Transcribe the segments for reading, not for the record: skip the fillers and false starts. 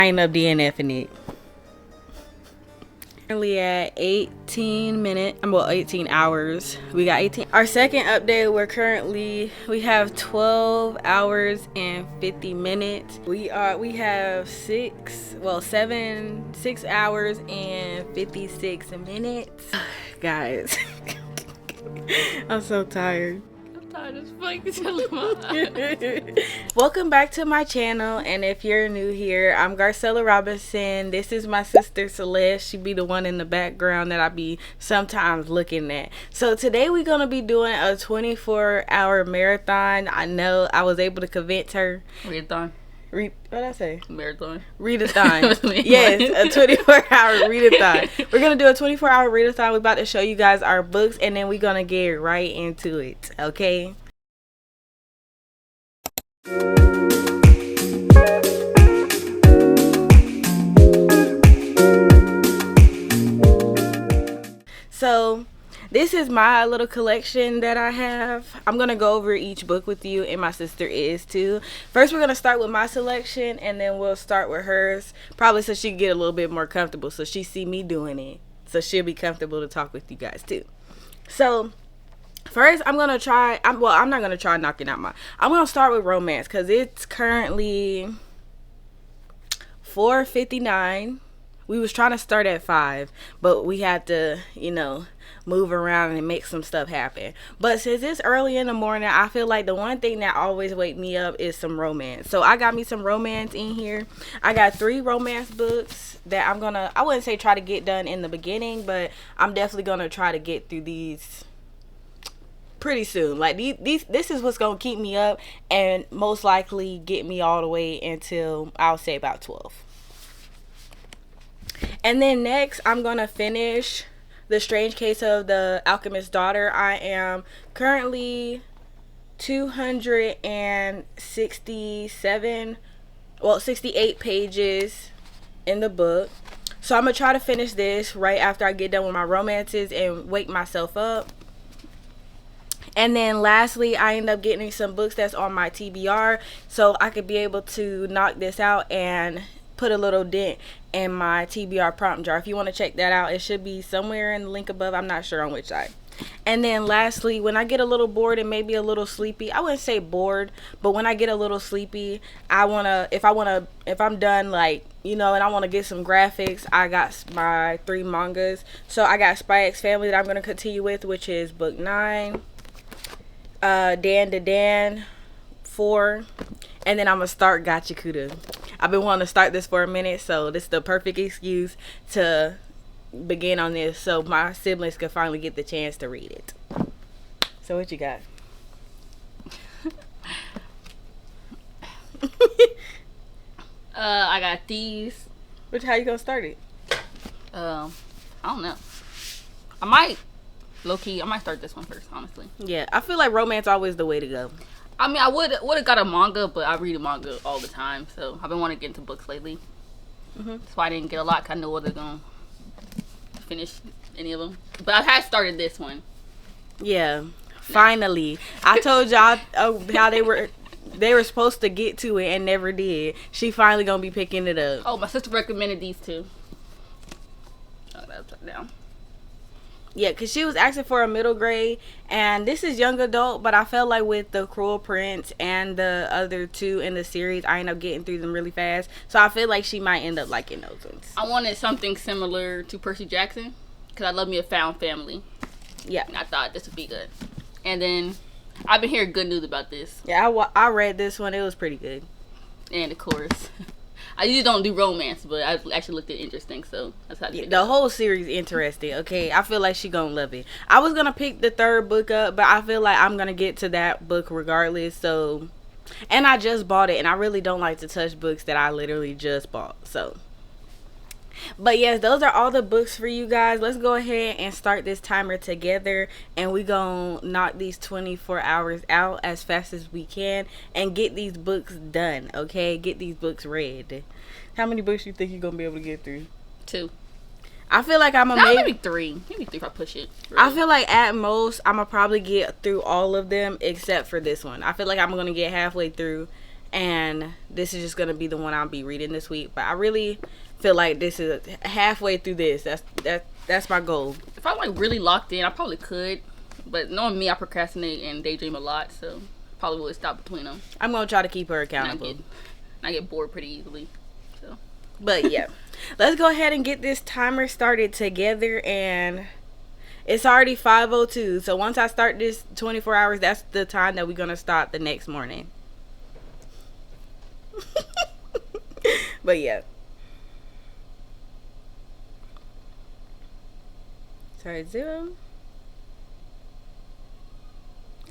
I end up DNFing it. Currently at 18 hours. We got 18. Our second update, we have 12 hours and 50 minutes. We have 6 hours and 56 minutes. Guys, I'm so tired. Welcome back to my channel, and if you're new here, I'm Garcella Robinson. This is my sister Celeste. She be the one in the background that I be sometimes looking at. So today we're gonna be doing a 24-hour marathon. I know I was able to convince her. Readathon. What'd I say? Marathon. Readathon. Yes, a 24-hour readathon. We're going to do a 24-hour readathon. We're about to show you guys our books, and then we're going to get right into it, okay? So this is my little collection that I have. I'm going to go over each book with you, and my sister is too. First, we're going to start with my selection, and then we'll start with hers. Probably so she can get a little bit more comfortable, so she see me doing it. So she'll be comfortable to talk with you guys too. So first, I'm going to try, I'm not going to try knocking out I'm going to start with romance because it's currently 4:59. We was trying to start at 5, but we had to, move around and make some stuff happen. But since it's early in the morning, I feel like the one thing that always wake me up is some romance. So I got me some romance in here. I got 3 romance books that I wouldn't say try to get done in the beginning, but I'm definitely gonna try to get through these pretty soon. Like this is what's gonna keep me up and most likely get me all the way until I'll say about 12. And then next, I'm going to finish The Strange Case of the Alchemist's Daughter. I am currently 68 pages in the book. So I'm going to try to finish this right after I get done with my romances and wake myself up. And then lastly, I end up getting some books that's on my TBR so I could be able to knock this out and put a little dent in my TBR prompt jar. If you want to check that out, it should be somewhere in the link above. I'm not sure on which side. And then lastly, when I get a little bored and maybe a little sleepy, I wouldn't say bored, but when I get a little sleepy, if I'm done, like, and I want to get some graphics, I got my 3 mangas. So I got Spy X Family that I'm going to continue with, which is book 9, Dandadan 4, and then I'm going to start Gachiakuta. I've been wanting to start this for a minute, so this is the perfect excuse to begin on this so my siblings can finally get the chance to read it. So what you got? I got these. How you gonna start it? I don't know. I might start this one first, honestly. Yeah, I feel like romance always the way to go. I mean, I would have got a manga, but I read a manga all the time, so I've been wanting to get into books lately. That's why I didn't get a lot, 'cause I know whether they're going to finish any of them. But I had started this one. Yeah, finally. I told y'all how they were supposed to get to it and never did. She finally going to be picking it up. Oh, my sister recommended these 2. Oh, that's upside down. Yeah, because she was asking for a middle grade, and this is young adult, but I felt like with the Cruel Prince and the other 2 in the series, I ended up getting through them really fast. So I feel like she might end up liking those ones. I wanted something similar to Percy Jackson, because I love me a found family. Yeah. And I thought this would be good. And then, I've been hearing good news about this. Yeah, I read this one. It was pretty good. And of course, I usually don't do romance, but I actually looked at interesting, so that's how I did. The whole series interesting, okay? I feel like she gonna love it. I was gonna pick the 3rd book up, but I feel like I'm gonna get to that book regardless, so. And I just bought it, and I really don't like to touch books that I literally just bought, so. But yes, those are all the books for you guys. Let's go ahead and start this timer together, and we gonna knock these 24 hours out as fast as we can and get these books done, okay? Get these books read. How many books you think you're gonna be able to get through? 2. I feel like maybe 3. Maybe 3 if I push it. Really. I feel like at most I'm gonna probably get through all of them except for this one. I feel like I'm gonna get halfway through and this is just gonna be the one I'll be reading this week. But I really feel like this is halfway through this. That's my goal. If I like really locked in, I probably could. But knowing me, I procrastinate and daydream a lot, so probably would stop between them. I'm gonna try to keep her accountable. I get bored pretty easily. So, but yeah, let's go ahead and get this timer started together. And it's already 5:02. So once I start this 24 hours, that's the time that we're gonna start the next morning. But yeah. Sorry, 0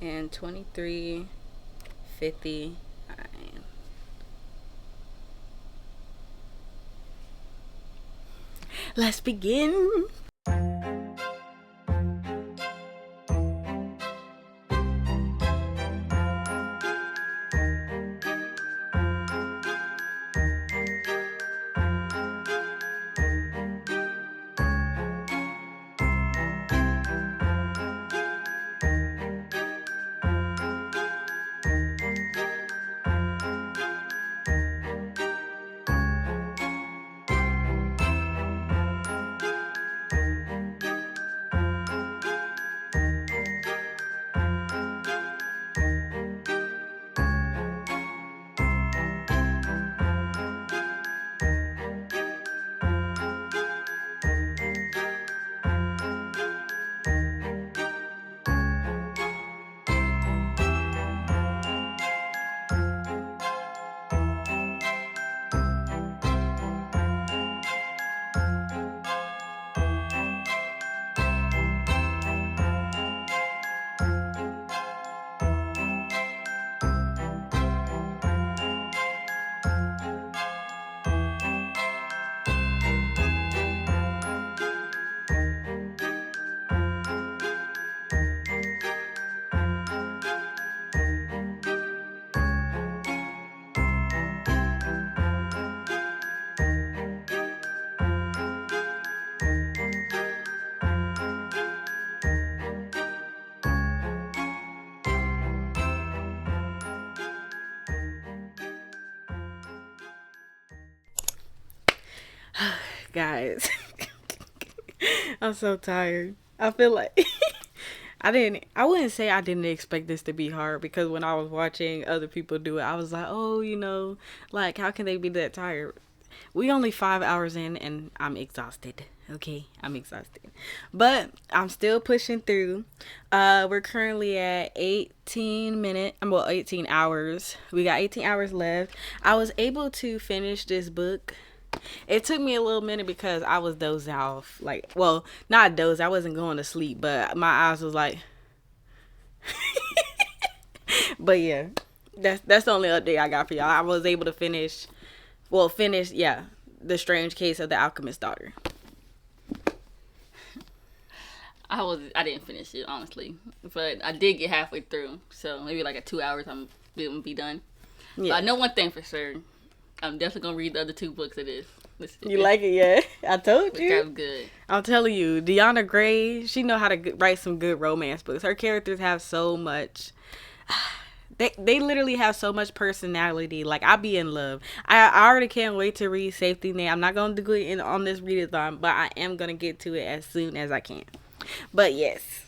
and 23:59. Let's begin. Guys, I'm so tired. I feel like I wouldn't say I didn't expect this to be hard, because when I was watching other people do it, I was like, oh, like, how can they be that tired? We only 5 hours in and I'm exhausted. Okay, I'm exhausted. But I'm still pushing through. We're currently at 18 hours. We got 18 hours left. I was able to finish this book. It took me a little minute because I was dozing off. Like, well, not dozed. I wasn't going to sleep, but my eyes was like. But yeah, that's the only update I got for y'all. I was able to finish, The Strange Case of the Alchemist Daughter. I didn't finish it, honestly, but I did get halfway through, so maybe like at 2 hours I'm gonna be done. Yeah. But I know one thing for sure. I'm definitely gonna read the other 2 books of this. You like it, yeah? I told you. That was good. I'm telling you, Deanna Gray, she know how to write some good romance books. Her characters have so much. They literally have so much personality. Like, I be in love. I already can't wait to read Safety Net. I'm not gonna do it on this readathon, but I am gonna get to it as soon as I can. But yes.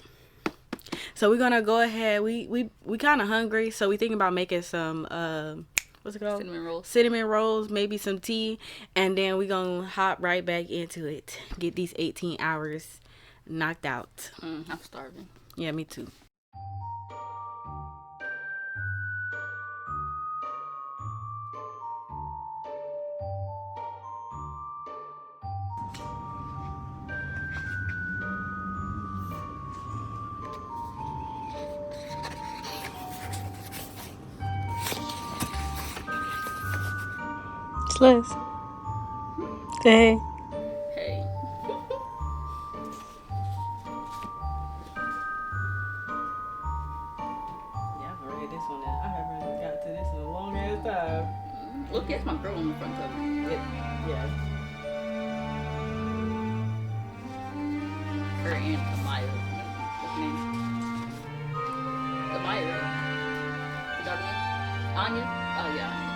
So we're gonna go ahead. We kind of hungry, so we thinking about making some what's it called? Cinnamon rolls, maybe some tea, and then we're going to hop right back into it. Get these 18 hours knocked out. I'm starving. Yeah, me too. Liz. Hey. Hey. Yeah, I've read this one. I haven't got to this in a long ass time. Look, that's my girl on the front cover. Yeah. Her and Amaya. What's her name? Amaya, right? Is that her name? Anya? Oh, yeah.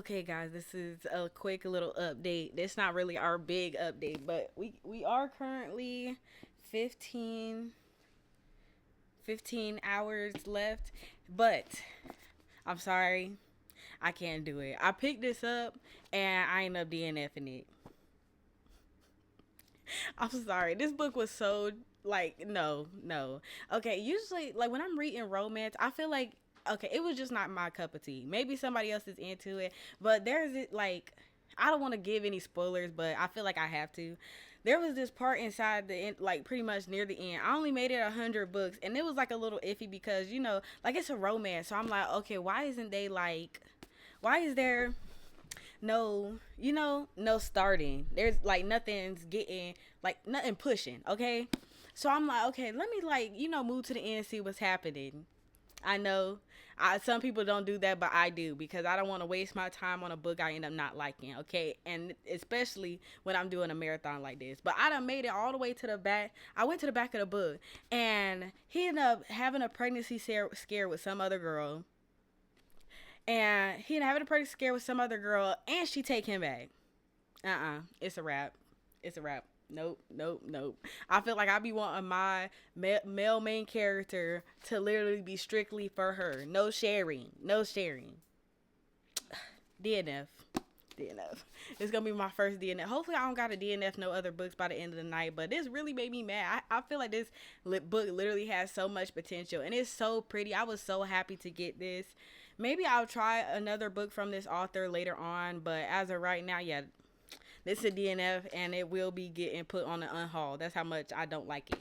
Okay, guys, this is a quick little update. It's not really our big update, but we are currently 15 hours left. But I'm sorry, I can't do it. I picked this up and I ended up DNFing it. I'm sorry. This book was so like no. Okay, usually like when I'm reading romance, I feel like okay, it was just not my cup of tea. Maybe somebody else is into it, but there's it like I don't want to give any spoilers, but I feel like I have to. There was this part inside the end, like pretty much near the end. I only made it 100 books, and it was like a little iffy because you know, like it's a romance. So I'm like, okay, why isn't they like, why is there no, you know, no starting? There's like nothing's getting, like nothing pushing. Okay, so I'm like, okay, let me like you know move to the end, see what's happening. I know some people don't do that, but I do because I don't want to waste my time on a book I end up not liking, okay? And especially when I'm doing a marathon like this. But I done made it all the way to the back. I went to the back of the book, and he ended up having a pregnancy scare with some other girl. And he ended up having a pregnancy scare with some other girl, and she take him back. It's a wrap. It's a wrap. Nope. I feel like I be wanting my male main character to literally be strictly for her. No sharing. DNF. It's gonna be my first DNF. Hopefully I don't gotta DNF no other books by the end of the night, but this really made me mad. I feel like this book literally has so much potential, and it's so pretty. I was so happy to get this. Maybe I'll try another book from this author later on, but as of right now, yeah, this is a DNF, and it will be getting put on the unhaul. That's how much I don't like it.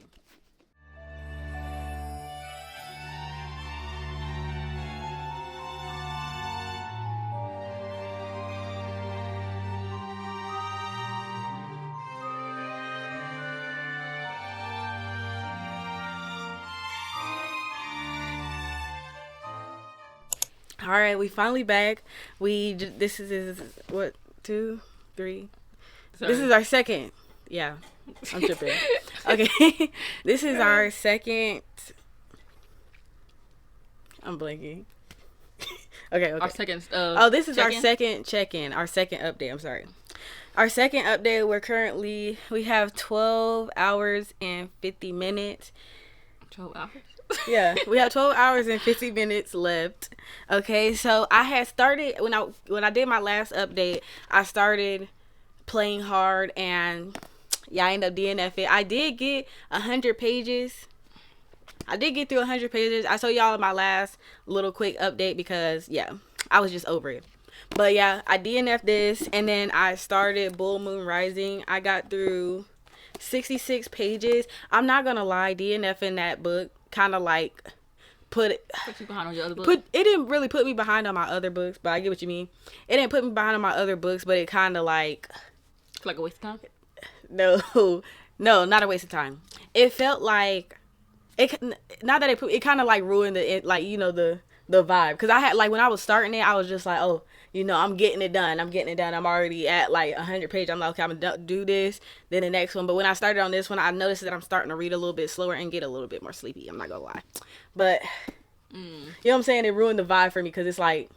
All right, we finally back. This is what 2, 3. Sorry. This is our second. Yeah, I'm tripping. Okay, this is our second. I'm blanking. Okay. Our second. This is our second check-in. Our second update. I'm sorry. Our second update. We have 12 hours and 50 minutes. 12 hours. Yeah, we have 12 hours and 50 minutes left. Okay, so I had started when I did my last update. I started playing hard, and yeah, I ended up DNFing. I did get 100 pages. I did get through 100 pages. I told y'all in my last little quick update because yeah, I was just over it. But yeah, I DNF'd this, and then I started Bull Moon Rising. I got through 66 pages. I'm not gonna lie, DNFing that book kind of like put you behind on your other books. It didn't really put me behind on my other books, but I get what you mean. It didn't put me behind on my other books, but it kind of like a waste of time. No, not a waste of time. It felt like it. Not that it kind of like ruined the vibe, because I had like when I was starting it, I was just like, oh, I'm getting it done. I'm already at like 100 pages. I'm like, okay, I'm gonna do this, then the next one. But when I started on this one, I noticed that I'm starting to read a little bit slower and get a little bit more sleepy. I'm not gonna lie, but you know what I'm saying? It ruined the vibe for me because it's like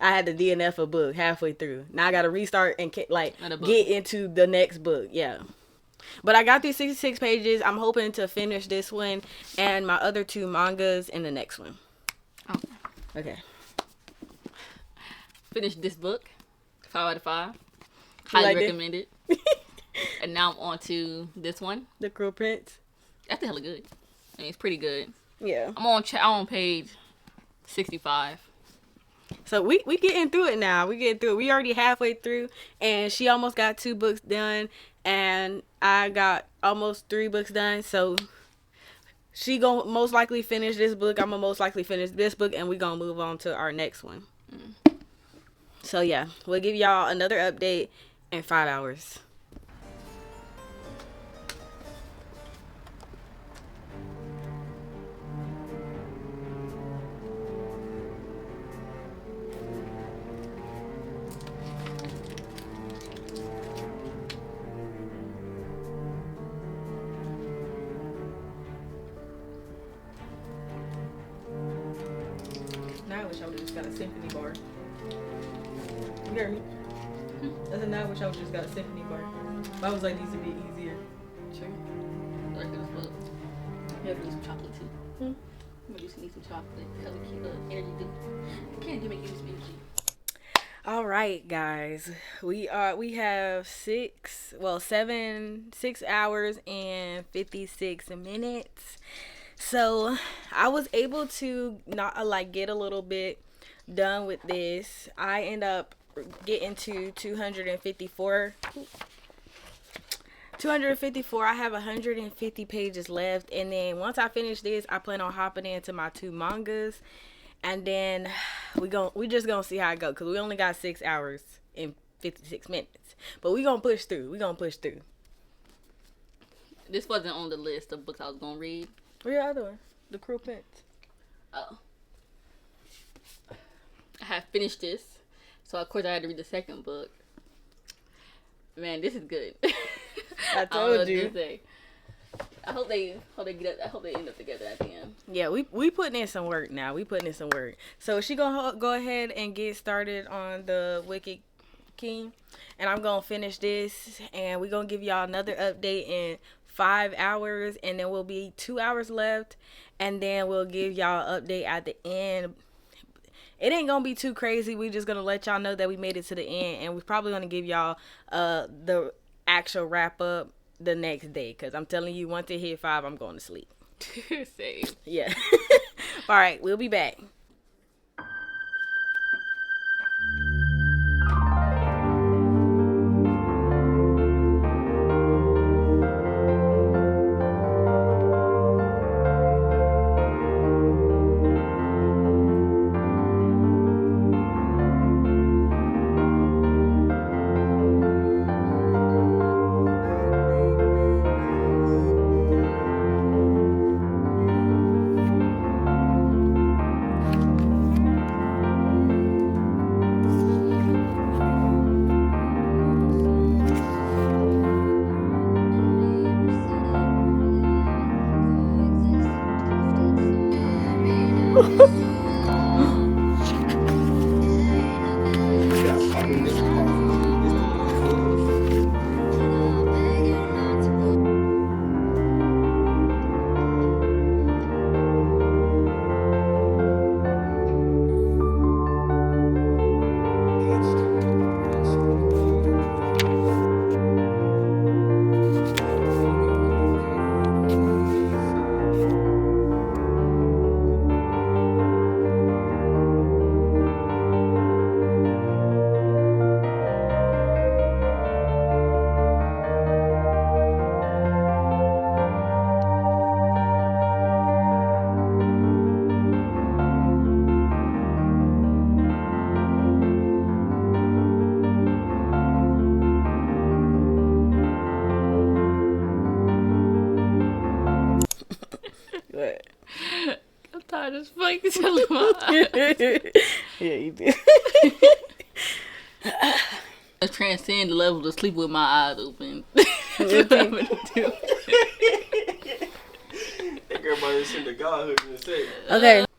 I had to DNF a book halfway through. Now I got to restart and like get into the next book. Yeah. But I got these 66 pages. I'm hoping to finish this one and my other 2 mangas in the next one. Oh. Okay. Finished this book. 5 out of 5. Highly recommend it. And now I'm on to this one. The Cruel Prince. That's hella good. I mean, it's pretty good. Yeah. I'm on page 65. So we getting through it now. We already halfway through, and she almost got 2 books done, and I got almost 3 books done. So she gonna most likely finish this book. I'm gonna most likely finish this book, and we gonna move on to our next one. So yeah, we'll give y'all another update in 5 hours. Now I wish I would have just got a symphony bar. You heard me? I said, now I wish I just got a symphony bar. But I was like, these would be easier. Sure. Like this book. You have to do some chocolate too. I'm gonna do some chocolate. Help me keep the energy good. Can't do make you some energy. All right, guys. We have 6 hours and 56 minutes. So I was able to not get a little bit done with this. I end up getting to 254. I have 150 pages left, and then once I finish this, I plan on hopping into my 2 mangas, and then we just gonna see how it go, because we only got 6 hours and 56 minutes, but we gonna push through. This wasn't on the list of books I was gonna read. Where your other one? The Cruel Prince. Oh. I have finished this, so of course I had to read the second book. Man, this is good. I told you. I hope they end up together at the end. Yeah, we putting in some work now. So she gonna go ahead and get started on the Wicked King, and I'm gonna finish this, and we gonna give y'all another update in 5 hours, and then we'll be 2 hours left, and then we'll give y'all an update at the end. It ain't gonna be too crazy. We just gonna let y'all know that we made it to the end, and we're probably gonna give y'all the actual wrap up the next day, because I'm telling you, once it hit 5, I'm going to sleep. Same. Yeah. All right, we'll be back. Yeah, you did. I transcend the level to sleep with my eyes open. That's what I'm gonna do. That girl might have seen the God hook in the set.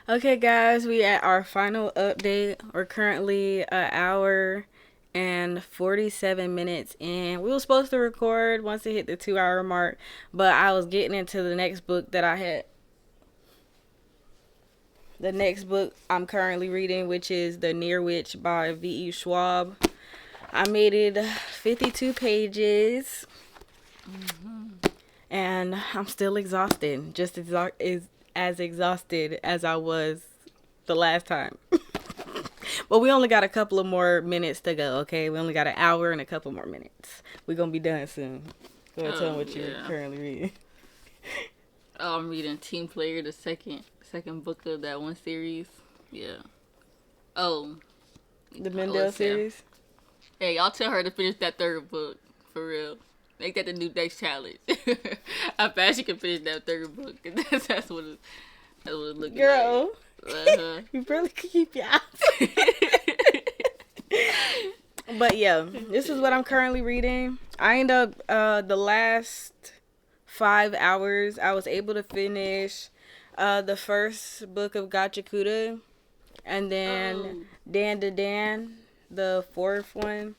Okay, guys, we at our final update. We're currently an hour and 47 minutes in. We were supposed to record once it hit the 2 hour mark, but I was getting into the next book that I had. The next book I'm currently reading, which is The Near Witch by V.E. Schwab. I made it 52 pages. And I'm still exhausted. Just as exhausted as I was the last time. But we only got a couple of more minutes to go, okay? We only got an hour and a couple more minutes. We're going to be done soon. Go ahead and tell them what you're currently reading. I'm reading Team Player, the second book of that one series. Yeah. Oh. The Mendel series? Hey, y'all tell her to finish that third book. For real. Make that the new next challenge. How fast you can finish that third book. That's what it's looking Girl, like. you really could keep your eyes. But yeah, this is what I'm currently reading. I end up, the last 5 hours, I was able to finish the first book of Gachiakuta, and then Dandadan, the fourth one.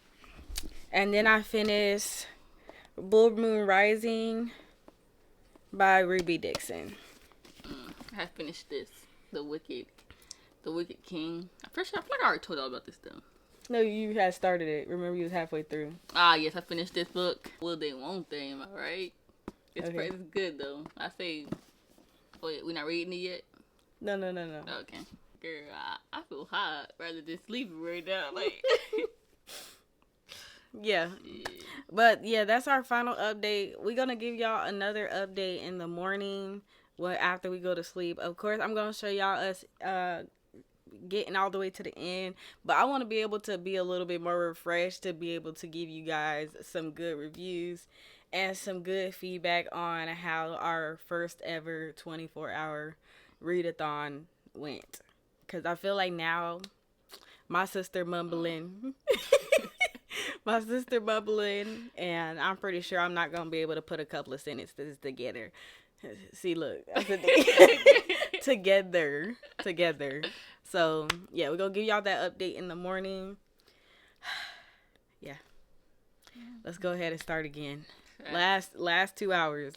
And then I finished Bull Moon Rising by Ruby Dixon. I finished this. The Wicked King. I'm pretty sure I feel like I already told y'all about this though. No, you had started it. Remember, you was halfway through. Ah, yes, I finished this book. Will they, won't they? Am I right? It's Okay. it's good though. I say, wait, we not reading it yet? No. Okay. Girl, I feel hot rather than sleeping right now. Like, yeah. But yeah, that's our final update. We're gonna give y'all another update in the morning. After we go to sleep. Of course, I'm gonna show y'all us getting all the way to the end, but I want to be able to be a little bit more refreshed to be able to give you guys some good reviews and some good feedback on how our first ever 24-hour readathon went, because I feel like now my sister mumbling and I'm pretty sure I'm not gonna be able to put a couple of sentences together. See, look, I said together. So yeah, we're gonna give y'all that update in the morning. Yeah, let's go ahead and start again. Last 2 hours.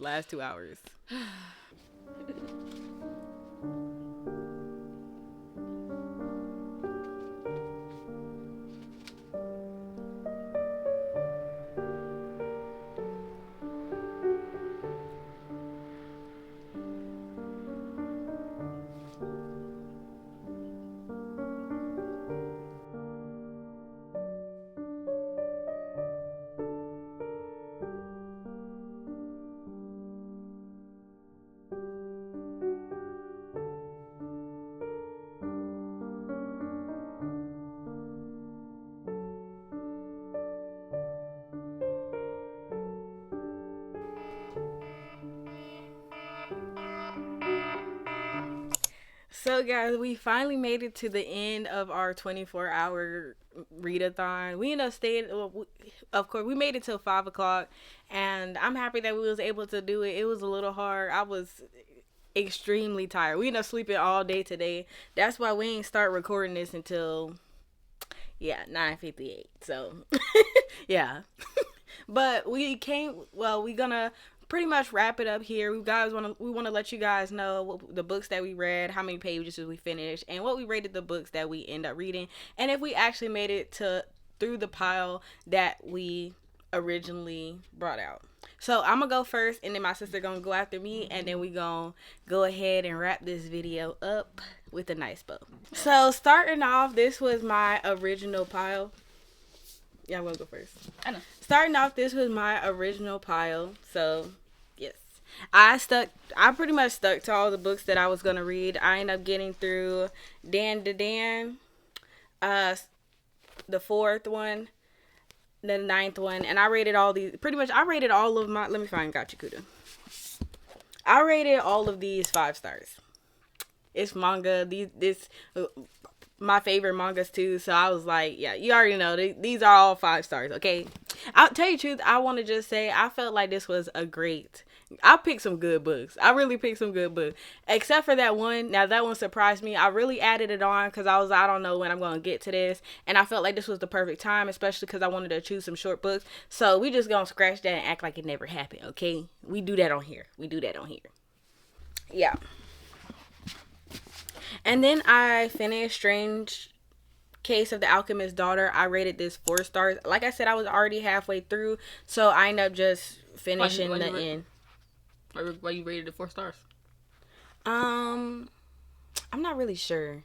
So guys, we finally made it to the end of our 24-hour readathon. We ended up staying, of course, we made it till 5 o'clock, and I'm happy that we was able to do it. It was a little hard. I was extremely tired. We ended up sleeping all day today. That's why we ain't start recording this until 9:58. So yeah. But we gonna pretty much wrap it up here. We want to let you guys know the books that we read, how many pages we finished, and what we rated the books that we end up reading, and if we actually made it through the pile that we originally brought out. So I'm gonna go first, and then my sister gonna go after me, and then we gonna go ahead and wrap this video up with a nice bow. So starting off, this was my original pile. Yeah, I'm gonna go first. I know. Starting off, this was my original pile. So, yes. I pretty much stuck to all the books that I was gonna read. I ended up getting through Dandadan, the fourth one, the ninth one, and I rated all these. Pretty much, I rated all of my. Let me find Gachiakuta. I rated all of these 5 stars. It's manga. My favorite mangas too, so I was like, yeah, you already know these are all 5 stars. Okay, I'll tell you the truth, I want to just say I felt like this was I picked some good books. I really picked some good books, except for that one. Now that one surprised me. I really added it on because I don't know when I'm gonna get to this, and I felt like this was the perfect time, especially because I wanted to choose some short books. So we just gonna scratch that and act like it never happened. Okay, we do that on here. Yeah. And then I finished Strange Case of the Alchemist's Daughter. I rated this 4 stars. Like I said, I was already halfway through, so I ended up just finishing the end. Why you rated it 4 stars? I'm not really sure.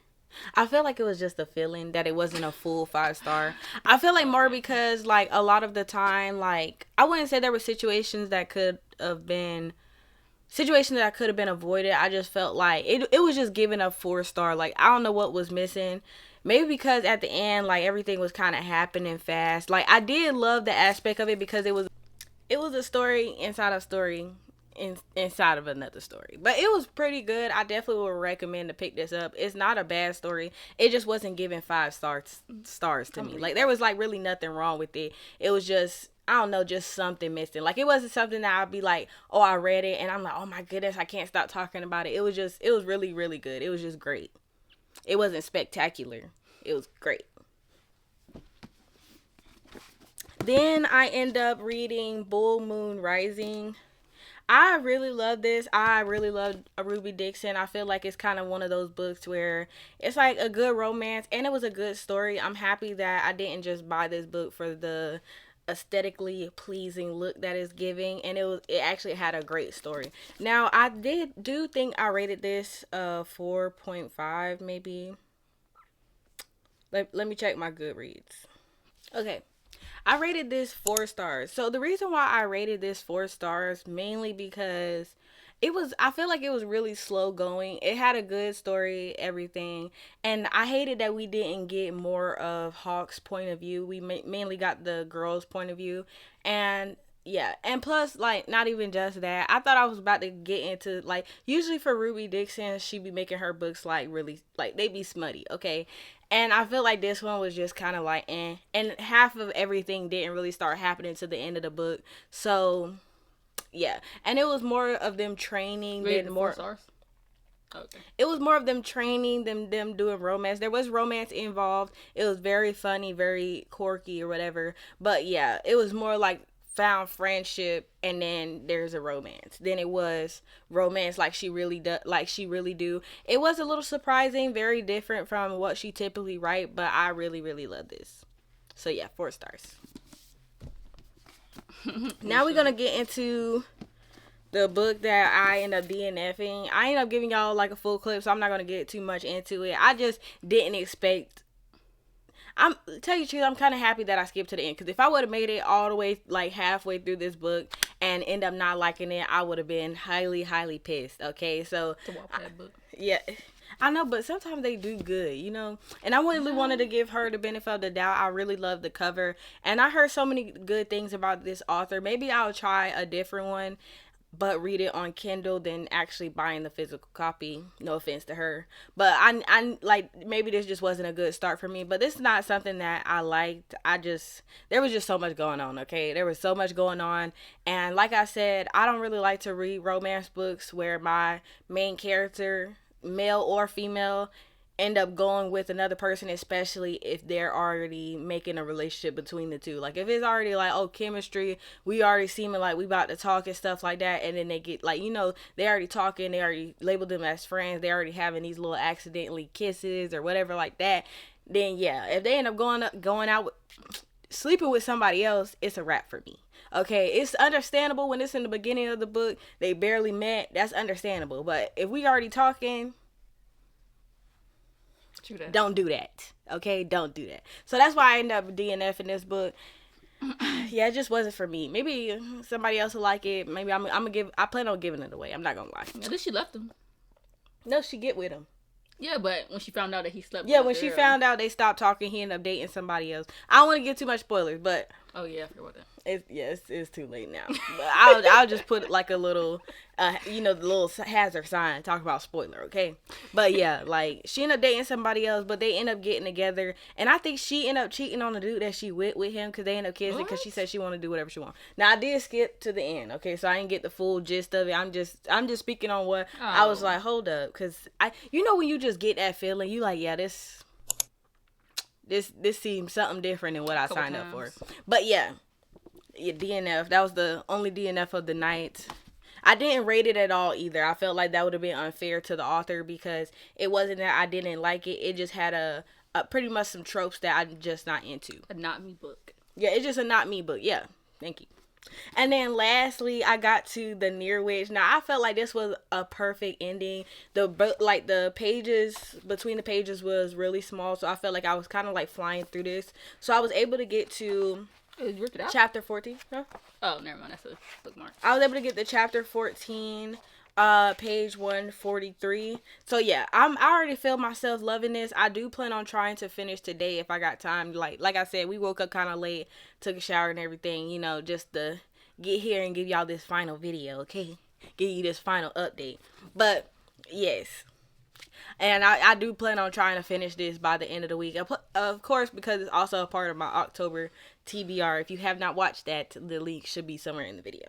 I feel like it was just a feeling that it wasn't a full 5 star. I feel like more because, like, a lot of the time, like, I wouldn't say there were situations that could have been avoided. I just felt like it was just giving a 4 star. Like, I don't know what was missing. Maybe because at the end, like, everything was kind of happening fast. Like, I did love the aspect of it because it was a story inside a story inside of another story. But it was pretty good. I definitely would recommend to pick this up. It's not a bad story. It just wasn't giving 5 stars to me. Like, there was, like, really nothing wrong with it. It was just, I don't know, just something missing. Like, it wasn't something that I'd be like, oh, I read it and I'm like, oh my goodness, I can't stop talking about it. It was really, really good. It was just great. It wasn't spectacular. It was great. Then I end up reading Bull Moon Rising. I really love this. I really love Ruby Dixon. I feel like it's kind of one of those books where it's like a good romance and it was a good story. I'm happy that I didn't just buy this book for the aesthetically pleasing look that it's giving, and it actually had a great story. Now I do think I rated this 4.5 maybe. Let me check my Goodreads. Okay. I rated this 4 stars. So the reason why I rated this 4 stars mainly because I feel like it was really slow going. It had a good story, everything. And I hated that we didn't get more of Hawk's point of view. We mainly got the girl's point of view. And yeah, and plus, like, not even just that. I thought I was about to get into, like, usually for Ruby Dixon, she be making her books, like, really, like, they be smutty, okay? And I feel like this one was just kind of like, eh. And half of everything didn't really start happening to the end of the book. So, yeah. And it was more of them training than more. 4 stars? Okay. It was more of them training than them doing romance. There was romance involved. It was very funny, very quirky or whatever. But, yeah, it was more like found friendship and then there's a romance. Then it was romance like she really do. It was a little surprising, very different from what she typically write, but I really, really love this. So yeah, 4 stars. Now we're gonna get into the book that I end up DNFing. I end up giving y'all like a full clip, so I'm not gonna get too much into it. I just didn't expect. Tell you the truth, I'm kind of happy that I skipped to the end, because if I would have made it all the way like halfway through this book and end up not liking it, I would have been highly, highly pissed. Okay, so It's a Wattpad book. Yeah, I know, but sometimes they do good, you know. And I really wanted to give her the benefit of the doubt. I really love the cover, and I heard so many good things about this author. Maybe I'll try a different one, but read it on Kindle than actually buying the physical copy. No offense to her, but I like, maybe this just wasn't a good start for me. But this is not something that I liked. There was just so much going on. Okay, there was so much going on, and like I said, I don't really like to read romance books where my main character, male or female, end up going with another person, especially if they're already making a relationship between the two. Like, if it's already like, oh, chemistry, we already seeming like we about to talk and stuff like that, and then they get like, you know, they already talking, they already labeled them as friends, they already having these little accidentally kisses or whatever like that, then yeah, if they end up going out with, sleeping with somebody else, it's a wrap for me. Okay, it's understandable when it's in the beginning of the book, they barely met, that's understandable. But if we already talking, don't do that. Okay, don't do that. So that's why I ended up DNFing this book. Yeah, it just wasn't for me. Maybe somebody else will like it. Maybe I plan on giving it away. I'm not gonna lie. At least she left him. No, she get with him. Yeah, but when she found out that he slept with Yeah, when she found out they stopped talking, he ended up dating somebody else. I don't want to get too much spoilers, but oh yeah, I forgot about that. It's too late now. But I'll just put like a little, the little hazard sign, talk about spoiler, okay? But yeah, like, she ended up dating somebody else, but they end up getting together, and I think she ended up cheating on the dude that she with him, because they end up kissing, because she said she wanted to do whatever she want. Now I did skip to the end, okay? So I didn't get the full gist of it. I'm just speaking on what I was like, hold up, because when you just get that feeling, you like, yeah, this seems something different than what I signed up for. But yeah, DNF. That was the only DNF of the night. I didn't rate it at all either. I felt like that would have been unfair to the author, because it wasn't that I didn't like it. It just had a pretty much some tropes that I'm just not into. A not me book. Yeah, it's just a not me book. Yeah, thank you. And then lastly, I got to the Near Witch. Now I felt like this was a perfect ending. The pages between the pages was really small, so I felt like I was kind of like flying through this. So I was able to get to chapter 14. Huh? Oh, never mind. That's a bookmark. I was able to get to chapter 14, page 143. So yeah, I already feel myself loving this. I do plan on trying to finish today if I got time. Like I said, we woke up kind of late, took a shower and everything, just to get here and give y'all this final video, okay? Give you this final update. But yes, and I do plan on trying to finish this by the end of the week. Of course, because it's also a part of my October TBR. If you have not watched that, the link should be somewhere in the video.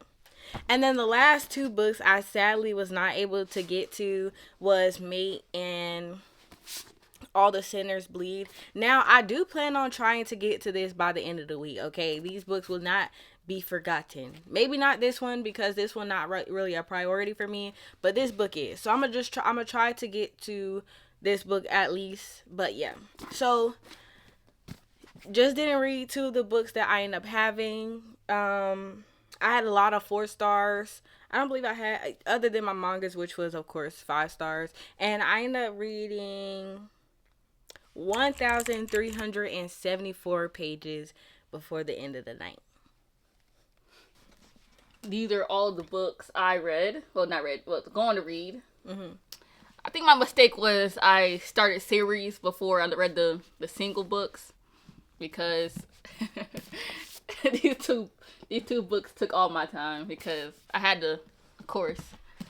And then the last 2 books I sadly was not able to get to was Mate and All the Sinners Bleed. Now, I do plan on trying to get to this by the end of the week, okay? These books will not be forgotten. Maybe not this one, because this one not really a priority for me, but this book is. So I'm gonna try to get to this book at least. But yeah. So just didn't read two of the books that I ended up having. I had a lot of 4 stars. I don't believe I had, other than my mangas, which was of course 5 stars. And I ended up reading 1,374 pages before the end of the night. These are all the books I read. Well, not read, but going to read. Mm-hmm. I think my mistake was I started series before I read the single books, because these two books took all my time, because I had to, of course,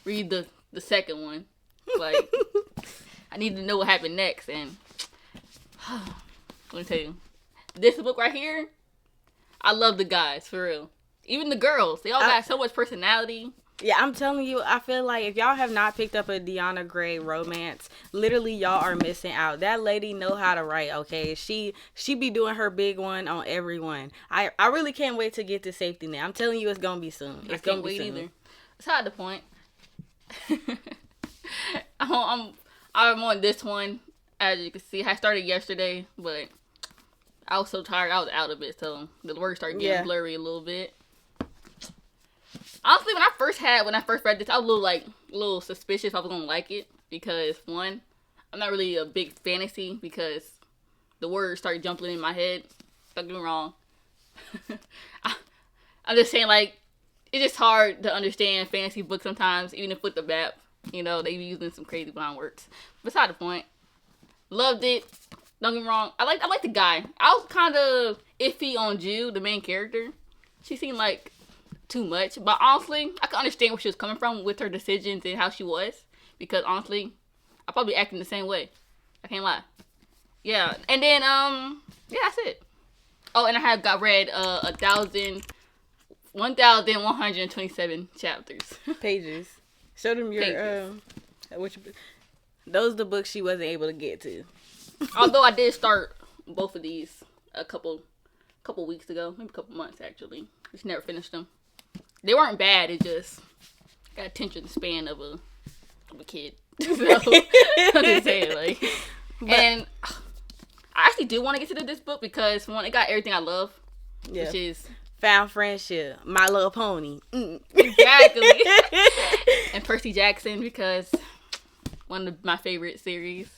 read the second one. Like, I needed to know what happened next, and let me tell you, this book right here, I love the guys, for real. Even the girls, they all got so much personality. Yeah, I'm telling you, I feel like if y'all have not picked up a Deanna Gray romance, literally y'all are missing out. That lady know how to write, okay? She be doing her big one on everyone. I really can't wait to get to Safety Net. I'm telling you, it's gonna be soon. It's gonna be soon. Either. It's hard to point. I'm on this one. As you can see, I started yesterday, but I was so tired. I was out of it, so the words started getting blurry a little bit. Honestly, when I first read this, I was a little suspicious if I was gonna like it, because one, I'm not really a big fantasy, because the words started jumping in my head. Don't get me wrong. I'm just saying, like, it's just hard to understand fantasy books sometimes, even if with the map, they be using some crazy blind words. Beside the point. Loved it. Don't get me wrong. I like the guy. I was kind of iffy on Ju, the main character. She seemed like too much, but honestly, I can understand where she was coming from with her decisions and how she was, because honestly, I probably acting the same way. I can't lie. Yeah, and then that's it. Oh, and I have read 1,127 chapters. Pages. Show them your those are the books she wasn't able to get to. Although I did start both of these a couple weeks ago, maybe a couple months actually. Just never finished them. They weren't bad. It just got attention span of a kid. So I'm just saying, like, and I actually do want to get to this book because one, it got everything I love, which is Found Friendship, My Little Pony, exactly, and Percy Jackson, because one of my favorite series.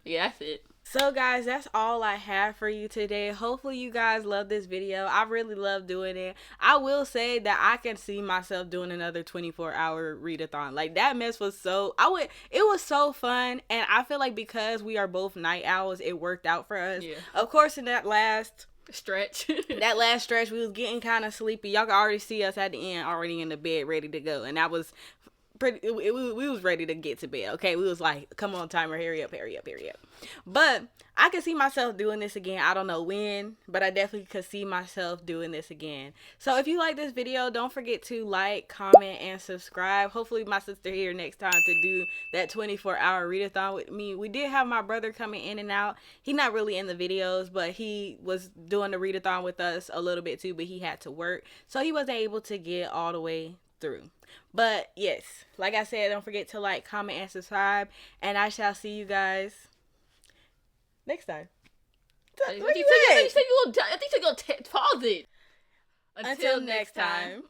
Yeah, that's it. So guys, that's all I have for you today. Hopefully you guys love this video. I really love doing it. I will say that I can see myself doing another 24-hour readathon. Like, that mess was it was so fun, and I feel like because we are both night owls, it worked out for us. Yeah. Of course, in that last stretch, we was getting kind of sleepy. Y'all can already see us at the end, already in the bed, ready to go, and that was we was ready to get to bed. Okay, we was like, come on, timer, hurry up. But I could see myself doing this again. I don't know when, but I definitely could see myself doing this again. So if you like this video, don't forget to like, comment, and subscribe. Hopefully my sister here next time to do that 24-hour readathon with me. We did have my brother coming in and out. He's not really in the videos, but he was doing the readathon with us a little bit too, but he had to work, so he wasn't able to get all the way through. But yes, like I said, don't forget to like, comment, and subscribe, and I shall see you guys next time. I think you're gonna pause it. Until next time.